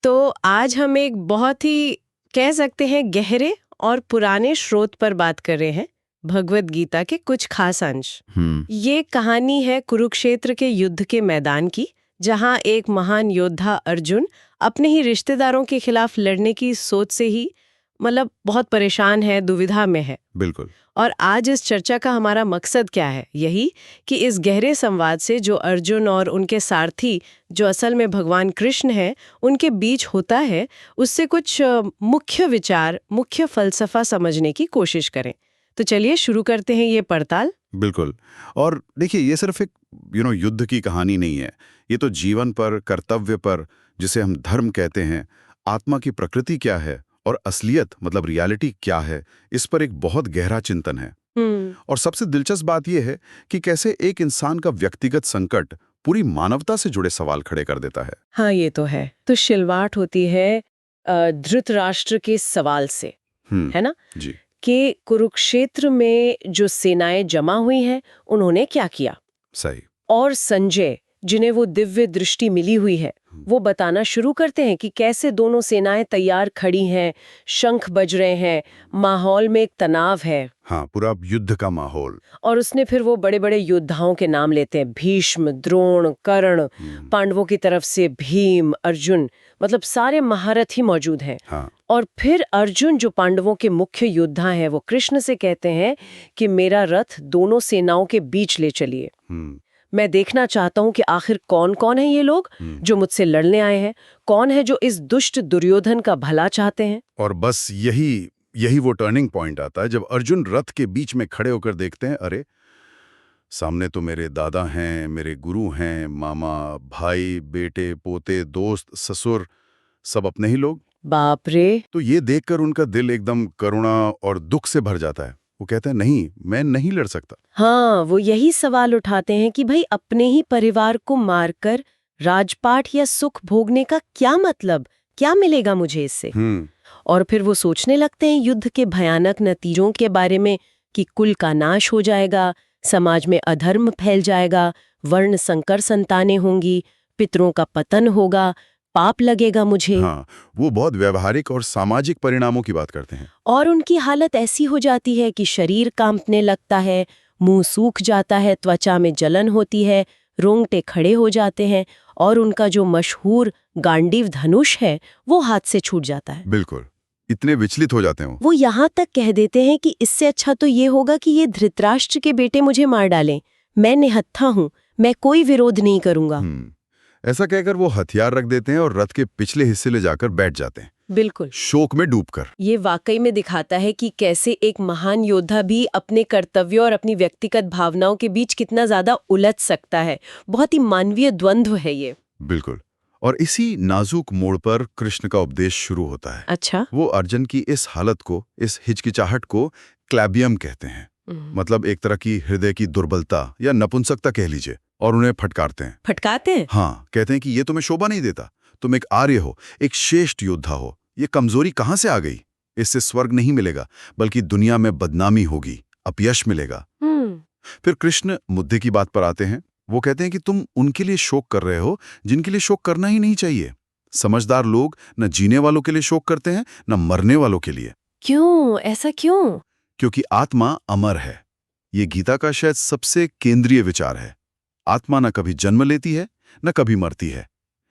तो आज हम एक बहुत ही कह सकते हैं गहरे और पुराने स्रोत पर बात कर रहे हैं, भगवत गीता के कुछ खास अंश। ये कहानी है कुरुक्षेत्र के युद्ध के मैदान की, जहां एक महान योद्धा अर्जुन अपने ही रिश्तेदारों के खिलाफ लड़ने की सोच से ही बहुत परेशान है, दुविधा में है। बिल्कुल। और आज इस चर्चा का हमारा मकसद क्या है? यही कि इस गहरे संवाद से जो अर्जुन और उनके सारथी, जो असल में भगवान कृष्ण हैं, उनके बीच होता है, उससे कुछ मुख्य विचार, मुख्य फलसफा समझने की कोशिश करें। तो चलिए शुरू करते हैं ये पड़ताल। बिल्कुल। और देखिए, ये सिर्फ एक युद्ध की कहानी नहीं है। ये तो जीवन पर, कर्तव्य पर, जिसे हम धर्म कहते हैं, आत्मा की प्रकृति क्या है और असलियत मतलब रियलिटी क्या है, इस पर एक बहुत गहरा चिंतन है। और सबसे दिलचस्प बात यह है कि कैसे एक इंसान का व्यक्तिगत संकट पूरी मानवता से जुड़े सवाल खड़े कर देता है। हाँ, ये तो है। तो शुरुआत होती है धृतराष्ट्र के सवाल से, है ना? जी। कि कुरुक्षेत्र में जो सेनाएं जमा हुई हैं, उन्होंने क्या किया? सही। और संजय, जिन्हें वो दिव्य दृष्टि मिली हुई है, वो बताना शुरू करते हैं कि कैसे दोनों सेनाएं तैयार खड़ी हैं, शंख बज रहे हैं, माहौल में एक तनाव है। हाँ, पूरा युद्ध का माहौल। और उसने फिर वो बड़े बड़े योद्धाओं के नाम लेते हैं, भीष्म, द्रोण, कर्ण, पांडवों की तरफ से भीम, अर्जुन, सारे महारथी मौजूद हैं। हाँ। और फिर अर्जुन, जो पांडवों के मुख्य योद्धा हैं, वो कृष्ण से कहते हैं कि मेरा रथ दोनों सेनाओं के बीच ले चलिए। मैं देखना चाहता हूं कि आखिर कौन कौन है ये लोग जो मुझसे लड़ने आए हैं, कौन है जो इस दुष्ट दुर्योधन का भला चाहते हैं। और बस यही वो टर्निंग पॉइंट आता है जब अर्जुन रथ के बीच में खड़े होकर देखते हैं, अरे सामने तो मेरे दादा हैं, मेरे गुरु हैं, मामा, भाई, बेटे, पोते, दोस्त, ससुर, सब अपने ही लोग। बाप रे! तो ये देखकर उनका दिल एकदम करुणा और दुख से भर जाता है। वो कहते हैं, नहीं, मैं नहीं लड़ सकता। हाँ, वो यही सवाल उठाते हैं कि भाई, अपने ही परिवार को मारकर राजपाट या सुख भोगने का क्या मतलब, क्या मिलेगा मुझे इससे? और फिर वो सोचने लगते हैं युद्ध के भयानक नतीजों के बारे में, कि कुल का नाश हो जाएगा, समाज में अधर्म फैल जाएगा, वर्ण संकर संतानें होंगी, पितरों का पतन होगा, पाप लगेगा मुझे। हाँ, वो बहुत व्यवहारिक और सामाजिक परिणामों की बात करते हैं। और उनकी हालत ऐसी हो जाती है कि शरीर कांपने लगता है, मुंह सूख जाता है, त्वचा में जलन होती है, रोंगटे खड़े हो जाते हैं, और उनका जो मशहूर गांडीव धनुष है, वो हाथ से छूट जाता है। बिल्कुल, इतने विचलित हो जाते हैं वो यहाँ तक कह देते हैं कि इससे अच्छा तो ये होगा कि ये धृतराष्ट्र के बेटे मुझे मार डालें, मैं निहत्था हूँ, मैं कोई विरोध नहीं करूंगा। ऐसा कहकर वो हथियार रख देते हैं और रथ के पिछले हिस्से ले जाकर बैठ जाते हैं, बिल्कुल शोक में डूबकर। ये वाकई में दिखाता है कि कैसे एक महान योद्धा भी अपने कर्तव्यों और अपनी व्यक्तिगत भावनाओं के बीच कितना ज्यादा उलझ सकता है। बहुत ही मानवीय द्वंद्व है ये। बिल्कुल। और इसी नाजुक मोड़ पर कृष्ण का उपदेश शुरू होता है। अच्छा। वो अर्जुन की इस हालत को, इस हिचकिचाहट को क्लैबियम कहते हैं। मतलब एक तरह की हृदय की दुर्बलता या नपुंसकता कह लीजिए, और उन्हें फटकारते हैं। फटकारते हैं? हाँ, कहते हैं कि ये तुम्हें शोभा नहीं देता, तुम एक आर्य हो, एक श्रेष्ठ योद्धा हो, ये कमजोरी कहाँ से आ गई? इससे स्वर्ग नहीं मिलेगा, बल्कि दुनिया में बदनामी होगी, अपयश मिलेगा। फिर कृष्ण मुद्दे की बात पर आते हैं। वो कहते हैं कि तुम उनके लिए शोक कर रहे हो जिनके लिए शोक करना ही नहीं चाहिए। समझदार लोग न जीने वालों के लिए शोक करते हैं, न मरने वालों के लिए। क्यों? ऐसा क्यों? क्योंकि आत्मा अमर है। ये गीता का शायद सबसे केंद्रीय विचार है। आत्मा न कभी जन्म लेती है, न कभी मरती है।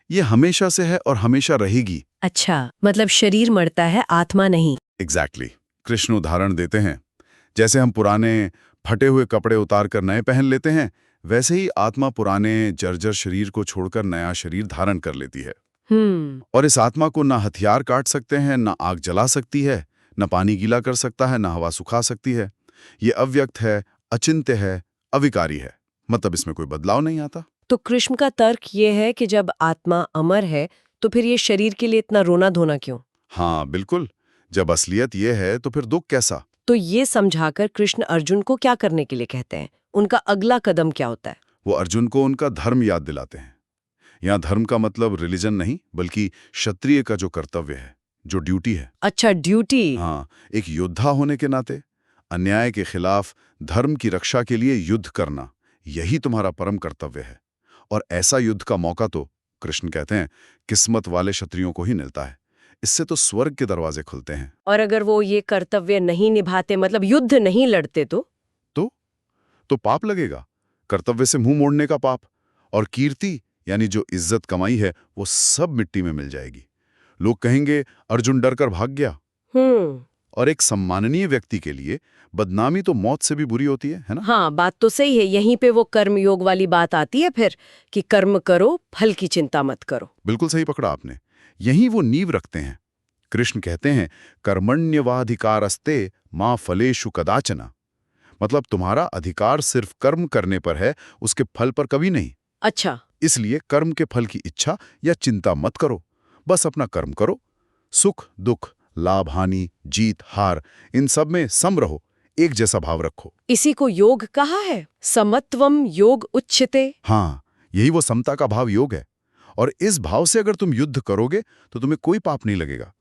ये हमेशा से है और हमेशा रहेगी। अच्छा, मतलब शरीर मरता है, आत्मा नहीं। एग्जैक्टली। कृष्ण उदाहरण देते हैं, जैसे हम पुराने फटे हुए कपड़े उतार कर नए पहन लेते हैं, वैसे ही आत्मा पुराने जर्जर शरीर को छोड़कर नया शरीर धारण कर लेती है। और इस आत्मा को ना हथियार काट सकते हैं, ना आग जला सकती है, ना पानी गीला कर सकता है, ना हवा सुखा सकती है। ये अव्यक्त है, अचिंत्य है, अविकारी है। मतलब इसमें कोई बदलाव नहीं आता। तो कृष्ण का तर्क ये है कि जब आत्मा अमर है, तो फिर ये शरीर के लिए इतना रोना धोना क्यों? हाँ, बिल्कुल। जब असलियत ये है तो फिर दुख कैसा? तो ये समझाकर कृष्ण अर्जुन को क्या करने के लिए कहते हैं? उनका अगला कदम क्या होता है? वो अर्जुन को उनका धर्म याद दिलाते हैं। यहाँ धर्म का मतलब रिलीजन नहीं, बल्कि क्षत्रिय का जो कर्तव्य है, जो ड्यूटी है। अच्छा, ड्यूटी। हाँ, एक योद्धा होने के नाते अन्याय के खिलाफ धर्म की रक्षा के लिए युद्ध करना, यही तुम्हारा परम कर्तव्य है। और ऐसा युद्ध का मौका तो कृष्ण कहते हैं किस्मत वाले क्षत्रियों को ही मिलता है। इससे तो स्वर्ग के दरवाजे खुलते हैं। और अगर वो ये कर्तव्य नहीं निभाते, मतलब युद्ध नहीं लड़ते, तो पाप लगेगा, कर्तव्य से मुंह मोड़ने का पाप। और कीर्ति यानी जो इज्जत कमाई है वो सब मिट्टी में मिल जाएगी। लोग कहेंगे अर्जुन डर कर भाग गया। और एक सम्माननीय व्यक्ति के लिए बदनामी तो मौत से भी बुरी होती है ना? हाँ, बात तो सही है। यहीं पे वो कर्म योग वाली बात आती है फिर कि कर्म करो, फल की चिंता मत करो। बिल्कुल सही पकड़ा आपने। यहीं वो नींव रखते हैं। कृष्ण कहते हैं कर्मण्यवाधिकारस्ते मां फलेषु कदाचन। मतलब तुम्हारा अधिकार सिर्फ कर्म करने पर है, उसके फल पर कभी नहीं। अच्छा। इसलिए कर्म के फल की इच्छा या चिंता मत करो, बस अपना कर्म करो। सुख दुख, लाभ हानि, जीत हार, इन सब में सम रहो, एक जैसा भाव रखो। इसी को योग कहा है, समत्वम योग उच्यते। हाँ, यही वो समता का भाव योग है। और इस भाव से अगर तुम युद्ध करोगे तो तुम्हें कोई पाप नहीं लगेगा,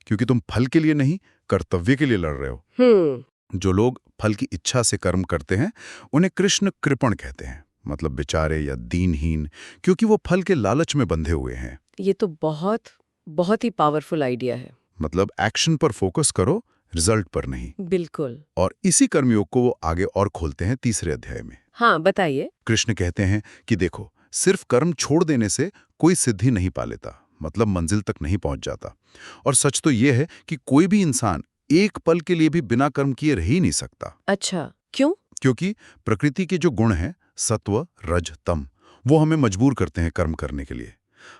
क्योंकि तुम फल के लिए नहीं, कर्तव्य के लिए लड़ रहे हो। जो लोग फल की इच्छा से कर्म करते हैं उन्हें कृष्ण कृपण कहते हैं, मतलब बेचारे या दीनहीन, क्योंकि वो फल के लालच में बंधे हुए हैं। ये तो बहुत बहुत ही पावरफुल आइडिया है। मतलब एक्शन पर फोकस करो, रिजल्ट पर नहीं। बिल्कुल। और इसी कर्मयोग को वो आगे और खोलते हैं 3रे अध्याय में। हाँ, बताइए। कृष्ण कहते हैं कि देखो, सिर्फ कर्म छोड़ देने से कोई सिद्धि नहीं पा लेता, मतलब मंजिल तक नहीं पहुंच जाता। और सच तो ये है कि कोई भी इंसान एक पल के लिए भी बिना कर्म किए रह ही नहीं सकता। अच्छा, क्यों? क्योंकि प्रकृति के जो गुण हैं, सत्व रज तम, वो हमें मजबूर करते हैं कर्म करने के लिए।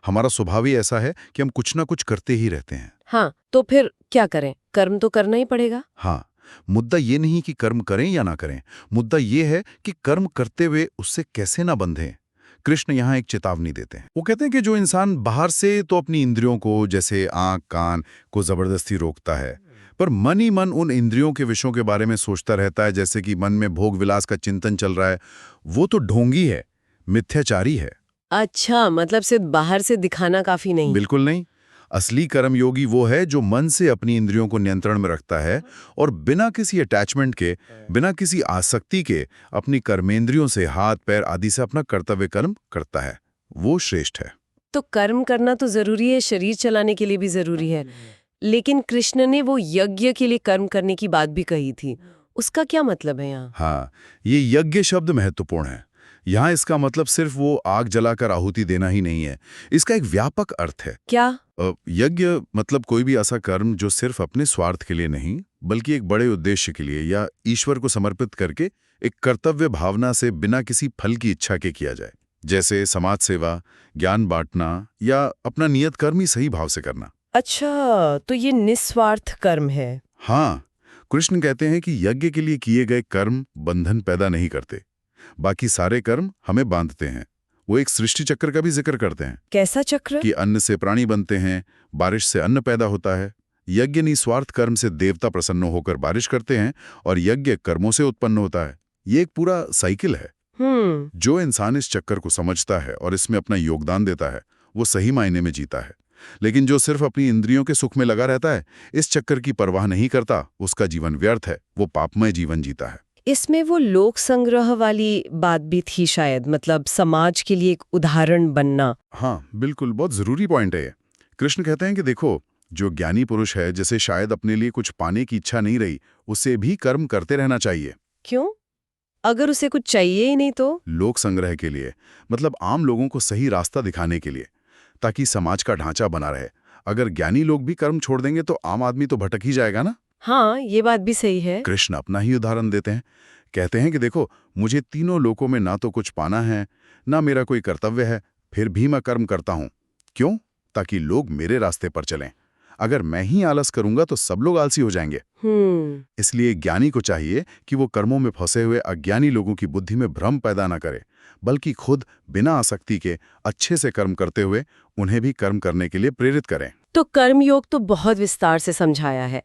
हमारा स्वभाव ही ऐसा है कि हम कुछ ना कुछ करते ही रहते हैं। हाँ, तो फिर क्या करें? कर्म तो करना ही पड़ेगा। हाँ, मुद्दा ये नहीं कि कर्म करें या ना करें, मुद्दा ये है कि कर्म करते हुए उससे कैसे ना बंधें। कृष्ण यहाँ एक चेतावनी देते हैं। वो कहते हैं कि जो इंसान बाहर से तो अपनी इंद्रियों को, जैसे आंख कान को जबरदस्ती रोकता है, पर मन ही मन उन इंद्रियों के विषयों के बारे में सोचता रहता है, जैसे कि मन में भोग विलास का चिंतन चल रहा है, वो तो ढोंगी है, मिथ्याचारी है। अच्छा, मतलब सिर्फ बाहर से दिखाना काफी नहीं। बिल्कुल नहीं। असली कर्मयोगी वो है जो मन से अपनी इंद्रियों को नियंत्रण में रखता है और बिना किसी अटैचमेंट के, बिना किसी आसक्ति के अपनी कर्मेंद्रियों से, हाथ पैर आदि से अपना कर्तव्य कर्म करता है। वो श्रेष्ठ है। तो कर्म करना तो जरूरी है, शरीर चलाने के लिए भी जरूरी है, लेकिन कृष्ण ने वो यज्ञ के लिए कर्म करने की बात भी कही थी। उसका क्या मतलब है यहाँ? हाँ, ये यज्ञ शब्द महत्वपूर्ण है। यहाँ इसका मतलब सिर्फ वो आग जलाकर आहुति देना ही नहीं है, इसका एक व्यापक अर्थ है। क्या? यज्ञ मतलब कोई भी ऐसा कर्म जो सिर्फ अपने स्वार्थ के लिए नहीं, बल्कि एक बड़े उद्देश्य के लिए या ईश्वर को समर्पित करके एक कर्तव्य भावना से बिना किसी फल की इच्छा के किया जाए। जैसे समाज सेवा, ज्ञान बांटना या अपना नियत कर्म ही सही भाव से करना। अच्छा, तो ये निस्वार्थ कर्म है। हाँ, कृष्ण कहते हैं कि यज्ञ के लिए किए गए कर्म बंधन पैदा नहीं करते, बाकी सारे कर्म हमें बांधते हैं। वो एक सृष्टि चक्र का भी जिक्र करते हैं। कैसा चक्र? कि अन्न से प्राणी बनते हैं, बारिश से अन्न पैदा होता है। यज्ञ निस्वार्थ कर्म से देवता प्रसन्न होकर बारिश करते हैं और यज्ञ कर्मों से उत्पन्न होता है। ये एक पूरा साइकिल है। जो इंसान इस चक्कर को समझता है और इसमें अपना योगदान देता है, वो सही मायने में जीता है। लेकिन जो सिर्फ अपनी इंद्रियों के सुख में लगा रहता है, इस चक्कर की परवाह नहीं करता, उसका जीवन व्यर्थ है, वो पापमय जीवन जीता है। इसमें वो लोक संग्रह वाली बात भी थी शायद, मतलब समाज के लिए एक उदाहरण बनना। हाँ, बिल्कुल, बहुत जरूरी पॉइंट है ये। कृष्ण कहते हैं कि देखो, जो ज्ञानी पुरुष है, जिसे शायद अपने लिए कुछ पाने की इच्छा नहीं रही, उसे भी कर्म करते रहना चाहिए। क्यों? अगर उसे कुछ चाहिए ही नहीं तो? लोक संग्रह के लिए, मतलब आम लोगों को सही रास्ता दिखाने के लिए, ताकि समाज का ढांचा बना रहे। अगर ज्ञानी लोग भी कर्म छोड़ देंगे तो आम आदमी तो भटक ही जाएगा ना। हाँ, ये बात भी सही है। कृष्ण अपना ही उदाहरण देते हैं। कहते हैं कि देखो, मुझे तीनों लोकों में ना तो कुछ पाना है, ना मेरा कोई कर्तव्य है, फिर भी मैं कर्म करता हूं। क्यों? ताकि लोग मेरे रास्ते पर चलें। अगर मैं ही आलस करूंगा तो सब लोग आलसी हो जाएंगे। इसलिए ज्ञानी को चाहिए कि वो कर्मों में फंसे हुए अज्ञानी लोगों की बुद्धि में भ्रम पैदा न करे, बल्कि खुद बिना आसक्ति के अच्छे से कर्म करते हुए उन्हें भी कर्म करने के लिए प्रेरित करें। तो कर्मयोग तो बहुत विस्तार से समझाया है।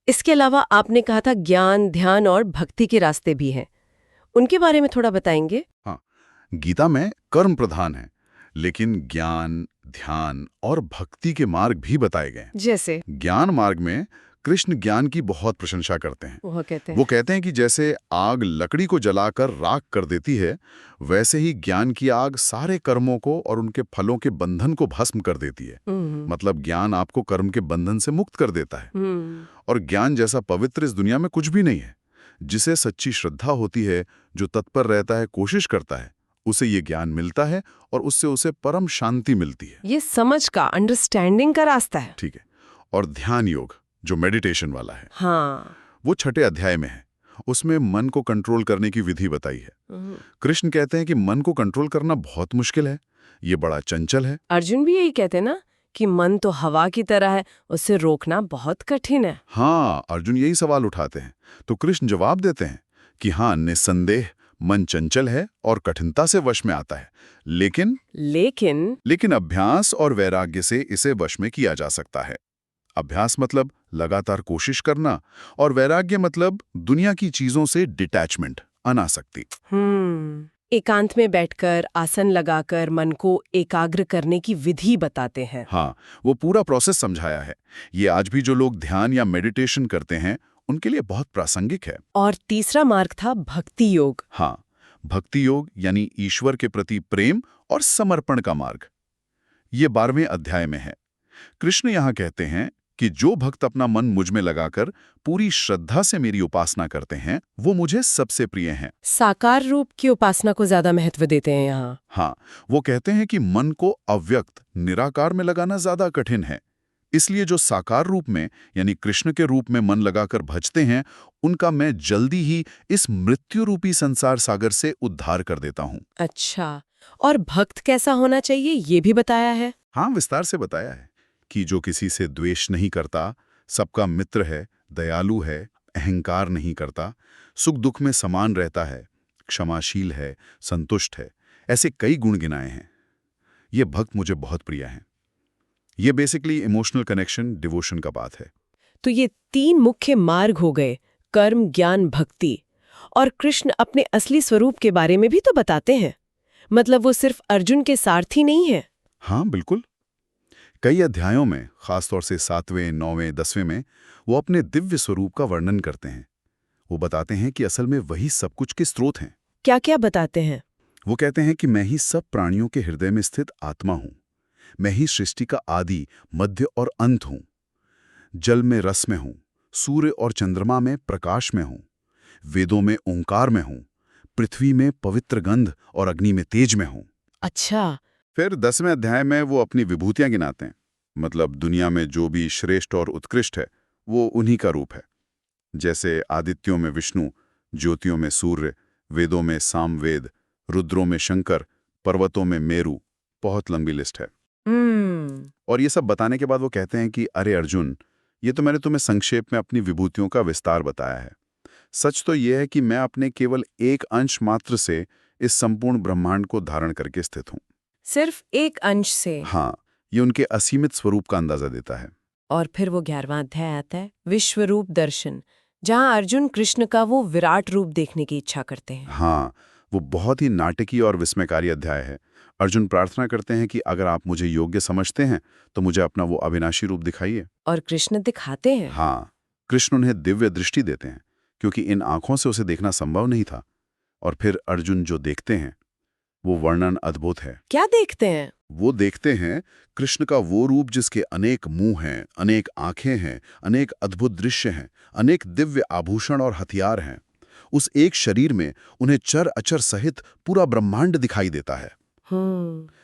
इसके अलावा आपने कहा था ज्ञान, ध्यान और भक्ति के रास्ते भी हैं। उनके बारे में थोड़ा बताएंगे? हाँ, गीता में कर्म प्रधान है, लेकिन ज्ञान, ध्यान और भक्ति के मार्ग भी बताए गए। जैसे? ज्ञान मार्ग में कृष्ण ज्ञान की बहुत प्रशंसा करते हैं। वो कहते हैं कि जैसे आग लकड़ी को जलाकर राख कर देती है, वैसे ही ज्ञान की आग सारे कर्मों को और उनके फलों के बंधन को भस्म कर देती है। मतलब ज्ञान आपको कर्म के बंधन से मुक्त कर देता है। और ज्ञान जैसा पवित्र इस दुनिया में कुछ भी नहीं है। जिसे सच्ची श्रद्धा होती है, जो तत्पर रहता है, कोशिश करता है, उसे ये ज्ञान मिलता है और उससे उसे परम शांति मिलती है। ये समझ का, अंडरस्टैंडिंग का रास्ता है। ठीक है। और ध्यान योग, जो मेडिटेशन वाला है, हाँ, वो 6ठे अध्याय में है। उसमें मन को कंट्रोल करने की विधि बताई है। कृष्ण कहते हैं कि मन को कंट्रोल करना बहुत मुश्किल है, ये बड़ा चंचल है। अर्जुन भी यही कहते हैं ना कि मन तो हवा की तरह है, उसे रोकना बहुत कठिन है। हाँ, अर्जुन यही सवाल उठाते हैं। तो कृष्ण जवाब देते हैं कि हाँ, निस्संदेह मन चंचल है और कठिनता से वश में आता है, लेकिन अभ्यास और वैराग्य से इसे वश में किया जा सकता है। अभ्यास मतलब लगातार कोशिश करना, और वैराग्य मतलब दुनिया की चीजों से डिटैचमेंट, अनासक्ति। एकांत में बैठकर, आसन लगाकर मन को एकाग्र करने की विधि बताते हैं। हाँ, वो पूरा प्रोसेस समझाया है। ये आज भी जो लोग ध्यान या मेडिटेशन करते हैं, उनके लिए बहुत प्रासंगिक है। और तीसरा मार्ग था भक्ति योग। हाँ, भक्ति योग यानी ईश्वर के प्रति प्रेम और समर्पण का मार्ग। ये 12वें अध्याय में है। कृष्ण यहाँ कहते हैं कि जो भक्त अपना मन मुझ में लगाकर पूरी श्रद्धा से मेरी उपासना करते हैं, वो मुझे सबसे प्रिय हैं। साकार रूप की उपासना को ज्यादा महत्व देते हैं यहाँ। हाँ, वो कहते हैं कि मन को अव्यक्त निराकार में लगाना ज्यादा कठिन है। इसलिए जो साकार रूप में यानी कृष्ण के रूप में मन लगाकर भजते हैं, उनका मैं जल्दी ही इस मृत्यु रूपी संसार सागर से उद्धार कर देता हूँ। अच्छा, और भक्त कैसा होना चाहिए ये भी बताया है? हाँ, विस्तार से बताया है कि जो किसी से द्वेष नहीं करता, सबका मित्र है, दयालु है, अहंकार नहीं करता, सुख दुख में समान रहता है, क्षमाशील है, संतुष्ट है, ऐसे कई गुण गिनाए हैं। ये भक्त मुझे बहुत प्रिय हैं। ये बेसिकली इमोशनल कनेक्शन, डिवोशन का बात है। तो ये 3 मुख्य मार्ग हो गए, कर्म, ज्ञान, भक्ति। और कृष्ण अपने असली स्वरूप के बारे में भी तो बताते हैं। मतलब वो सिर्फ अर्जुन के सारथी नहीं है। हाँ, बिल्कुल। कई अध्यायों में, खासतौर से 7वें, 9वें, 10वें में, वो अपने दिव्य स्वरूप का वर्णन करते हैं। वो बताते हैं कि असल में वही सब कुछ के स्रोत हैं। क्या क्या बताते हैं? वो कहते हैं कि मैं ही सब प्राणियों के हृदय में स्थित आत्मा हूं। मैं ही सृष्टि का आदि, मध्य और अंत हूं। जल में रस में हूं, सूर्य और चंद्रमा में प्रकाश में हूं, वेदों में ओंकार में हूं, पृथ्वी में पवित्र गंध और अग्नि में तेज में हूं। अच्छा। फिर 10वें अध्याय में वो अपनी विभूतियां गिनाते हैं। मतलब दुनिया में जो भी श्रेष्ठ और उत्कृष्ट है, वो उन्हीं का रूप है। जैसे आदित्यों में विष्णु, ज्योतियों में सूर्य, वेदों में सामवेद, रुद्रों में शंकर, पर्वतों में मेरु। बहुत लंबी लिस्ट है। और ये सब बताने के बाद वो कहते हैं कि अरे अर्जुन, ये तो मैंने तुम्हें संक्षेप में अपनी विभूतियों का विस्तार बताया है। सच तो ये है कि मैं अपने केवल एक अंश मात्र से इस संपूर्ण ब्रह्मांड को धारण करके स्थित हूं। सिर्फ एक अंश से? हाँ, ये उनके असीमित स्वरूप का अंदाजा देता है। और फिर वो 11वां अध्याय आता है, विश्वरूप दर्शन, जहां अर्जुन कृष्ण का वो विराट रूप देखने की इच्छा करते हैं। हाँ, वो बहुत ही नाटकीय और विस्मयकारी अध्याय है। अर्जुन प्रार्थना करते हैं कि अगर आप मुझे योग्य समझते हैं तो मुझे अपना वो अविनाशी रूप दिखाइए। और कृष्ण दिखाते हैं। हाँ, कृष्ण उन्हें दिव्य दृष्टि देते हैं, क्योंकि इन आंखों से उसे देखना संभव नहीं था। और फिर अर्जुन जो देखते हैं, वो वर्णन अद्भुत है। क्या देखते हैं? वो देखते हैं कृष्ण का वो रूप जिसके अनेक मुंह हैं, अनेक आंखें हैं, अनेक अद्भुत दृश्य हैं, अनेक दिव्य आभूषण और हथियार हैं। उस एक शरीर में उन्हें चर अचर सहित पूरा ब्रह्मांड दिखाई देता है।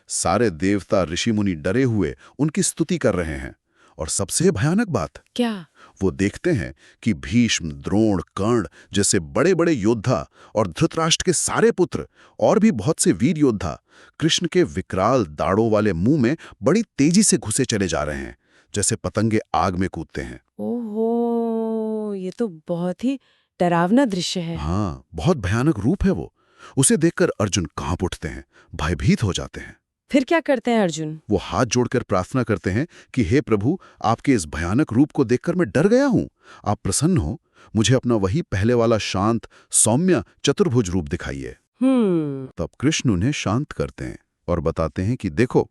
सारे देवता, ऋषि मुनि डरे हुए उनकी स्तुति कर रहे हैं। और सबसे भयानक बात क्या? वो देखते हैं कि भीष्म, द्रोण, कर्ण जैसे बड़े बड़े योद्धा और धृतराष्ट्र के सारे पुत्र और भी बहुत से वीर योद्धा कृष्ण के विकराल दाढ़ों वाले मुंह में बड़ी तेजी से घुसे चले जा रहे हैं, जैसे पतंगे आग में कूदते हैं। ओहो, ये तो बहुत ही डरावना दृश्य है। हाँ, बहुत भयानक रूप है वो। उसे देखकर अर्जुन कांप उठते हैं, भयभीत हो जाते हैं। फिर क्या करते हैं अर्जुन? वो हाथ जोड़कर प्रार्थना करते हैं कि हे प्रभु, आपके इस भयानक रूप को देखकर मैं डर गया हूं। आप प्रसन्न हो, मुझे अपना वही पहले वाला शांत, सौम्य, चतुर्भुज रूप दिखाइए। तब कृष्ण उन्हें शांत करते हैं और बताते हैं कि देखो,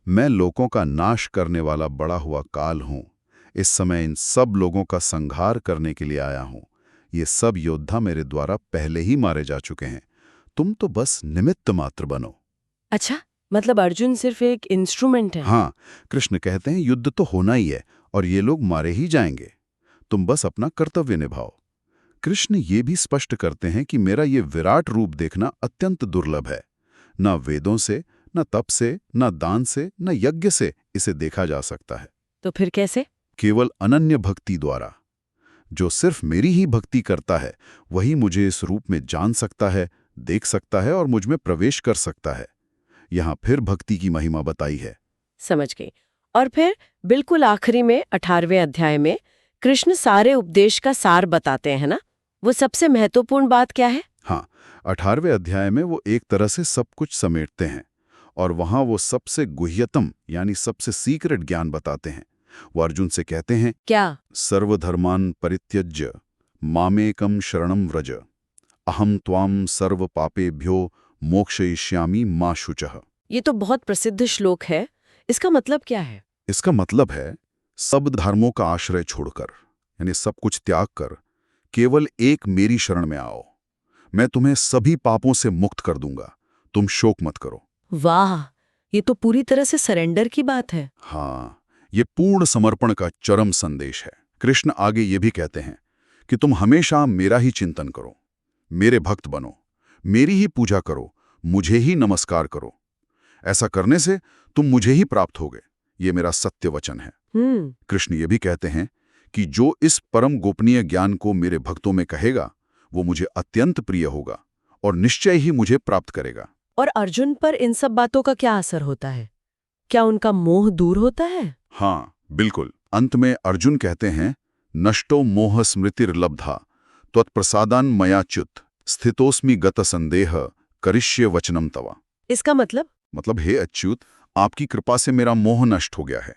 मैं लोकों का नाश करने वाला बड़ा हुआ काल हूं। इस समय इन सब लोगों का संहार करने के लिए आया हूं। ये सब योद्धा मेरे द्वारा पहले ही मारे जा चुके हैं। तुम तो बस निमित्त मात्र बनो। अच्छा, मतलब अर्जुन सिर्फ एक इंस्ट्रूमेंट है। हाँ, कृष्ण कहते हैं युद्ध तो होना ही है और ये लोग मारे ही जाएंगे। तुम बस अपना कर्तव्य निभाओ। कृष्ण ये भी स्पष्ट करते हैं कि मेरा ये विराट रूप देखना अत्यंत दुर्लभ है। न वेदों से, न तप से, न दान से, न यज्ञ से इसे देखा जा सकता है। तो फिर कैसे? केवल अनन्य भक्ति द्वारा। जो सिर्फ मेरी ही भक्ति करता है वही मुझे इस रूप में जान सकता है, देख सकता है और मुझ में प्रवेश कर सकता है। यहाँ फिर भक्ति की महिमा बताई है। समझ गई। और फिर बिल्कुल आखिरी में 18वें अध्याय में कृष्ण सारे उपदेश का सार बताते हैं ना? वो सबसे महत्वपूर्ण बात क्या है? हाँ, 18वें अध्याय में वो एक तरह से सब कुछ समेटते हैं और वहां वो सबसे गुह्यतम यानी सबसे सीक्रेट ज्ञान बताते हैं। वो अर्जुन से कहते हैं, क्या? सर्वधर्मान् परित्यज्य मामेकं शरणं व्रज अहम त्वाम सर्व पापेभ्यो मोक्षयिष्यामि मा शुचः। ये तो बहुत प्रसिद्ध श्लोक है। इसका मतलब क्या है? इसका मतलब है सब धर्मों का आश्रय छोड़कर यानी सब कुछ त्याग कर केवल एक मेरी शरण में आओ। मैं तुम्हें सभी पापों से मुक्त कर दूंगा। तुम शोक मत करो। वाह, ये तो पूरी तरह से सरेंडर की बात है। हाँ, ये पूर्ण समर्पण का चरम संदेश है। कृष्ण आगे ये भी कहते हैं कि तुम हमेशा मेरा ही चिंतन करो, मेरे भक्त बनो, मेरी ही पूजा करो, मुझे ही नमस्कार करो। ऐसा करने से तुम मुझे ही प्राप्त होगे। ये मेरा सत्य वचन है। कृष्ण ये भी कहते हैं कि जो इस परम गोपनीय ज्ञान को मेरे भक्तों में कहेगा वो मुझे अत्यंत प्रिय होगा और निश्चय ही मुझे प्राप्त करेगा। और अर्जुन पर इन सब बातों का क्या असर होता है? क्या उनका मोह दूर होता है? हाँ, बिल्कुल। अंत में अर्जुन कहते हैं, नष्टो मोह स्मृतिर्लब्धा त्वत्प्रसादान् मयाच्युत स्थितोस्मि गत संदेह करिष्ये वचनम तवा। इसका मतलब हे अच्युत, आपकी कृपा से मेरा मोह नष्ट हो गया है।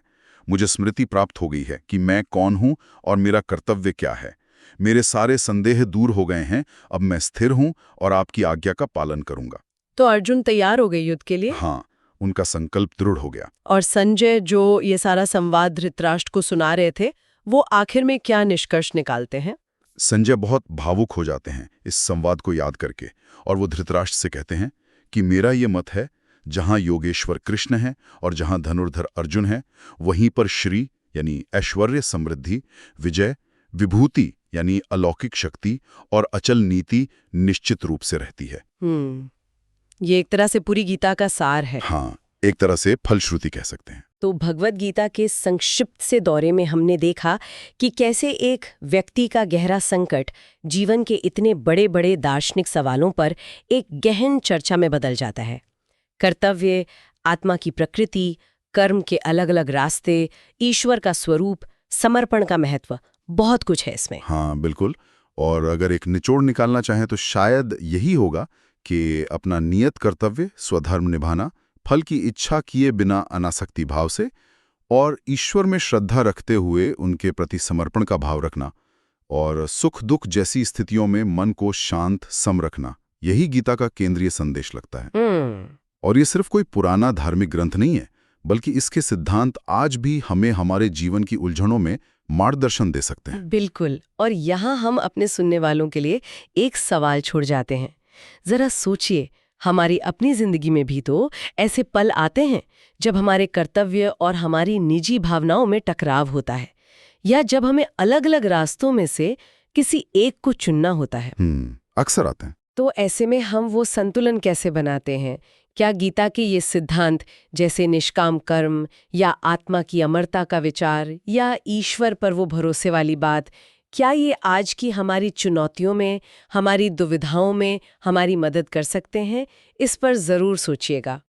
मुझे स्मृति प्राप्त हो गई है कि मैं कौन हूं और मेरा कर्तव्य क्या है। मेरे सारे संदेह दूर हो गए हैं। अब मैं स्थिर हूं और आपकी आज्ञा का पालन करूंगा। तो अर्जुन तैयार हो गए युद्ध के लिए? हाँ, उनका संकल्प दृढ़ हो गया। और संजय जो ये सारा संवाद धृतराष्ट्र को सुना रहे थे, वो आखिर में क्या निष्कर्ष निकालते हैं? संजय बहुत भावुक हो जाते हैं इस संवाद को याद करके और वो धृतराष्ट्र से कहते हैं कि मेरा ये मत है, जहां योगेश्वर कृष्ण है और जहां धनुर्धर अर्जुन है, वहीं पर श्री यानी ऐश्वर्य, समृद्धि, विजय, विभूति यानी अलौकिक शक्ति और अचल नीति निश्चित रूप से रहती है। ये एक तरह से पूरी गीता का सार है। हाँ, एक तरह से फलश्रुति कह सकते हैं। तो भगवत गीता के संक्षिप्त से दौरे में हमने देखा कि कैसे एक व्यक्ति का गहरा संकट जीवन के इतने बड़े बड़े दार्शनिक सवालों पर एक गहन चर्चा में बदल जाता है। कर्तव्य, आत्मा की प्रकृति, कर्म के अलग अलग रास्ते, ईश्वर का स्वरूप, समर्पण का महत्व, बहुत कुछ है इसमें। हाँ, बिल्कुल। और अगर एक निचोड़ निकालना चाहें तो शायद यही होगा कि अपना नियत कर्तव्य, स्वधर्म निभाना, फल की इच्छा किए बिना अनासक्ति भाव से और ईश्वर में श्रद्धा रखते हुए उनके प्रति समर्पण का भाव रखना और सुख दुख जैसी स्थितियों में मन को शांत सम रखना, यही गीता का केंद्रीय संदेश लगता है। और ये सिर्फ कोई पुराना धार्मिक ग्रंथ नहीं है, बल्कि इसके सिद्धांत आज भी हमें हमारे जीवन की उलझनों में मार्गदर्शन दे सकते हैं। बिल्कुल। और यहाँ हम अपने सुनने वालों के लिए एक सवाल छोड़ जाते हैं। जरा सोचिए, हमारी अपनी जिंदगी में भी तो ऐसे पल आते हैं जब हमारे कर्तव्य और हमारी निजी भावनाओं में टकराव होता है, या जब हमें अलग अलग रास्तों में से किसी एक को चुनना होता है। अक्सर आते हैं। तो ऐसे में हम वो संतुलन कैसे बनाते हैं? क्या गीता के ये सिद्धांत जैसे निष्काम कर्म या आत्मा की अमरता का विचार या ईश्वर पर वो भरोसे वाली बात, क्या ये आज की हमारी चुनौतियों में, हमारी दुविधाओं में हमारी मदद कर सकते हैं? इस पर जरूर सोचिएगा।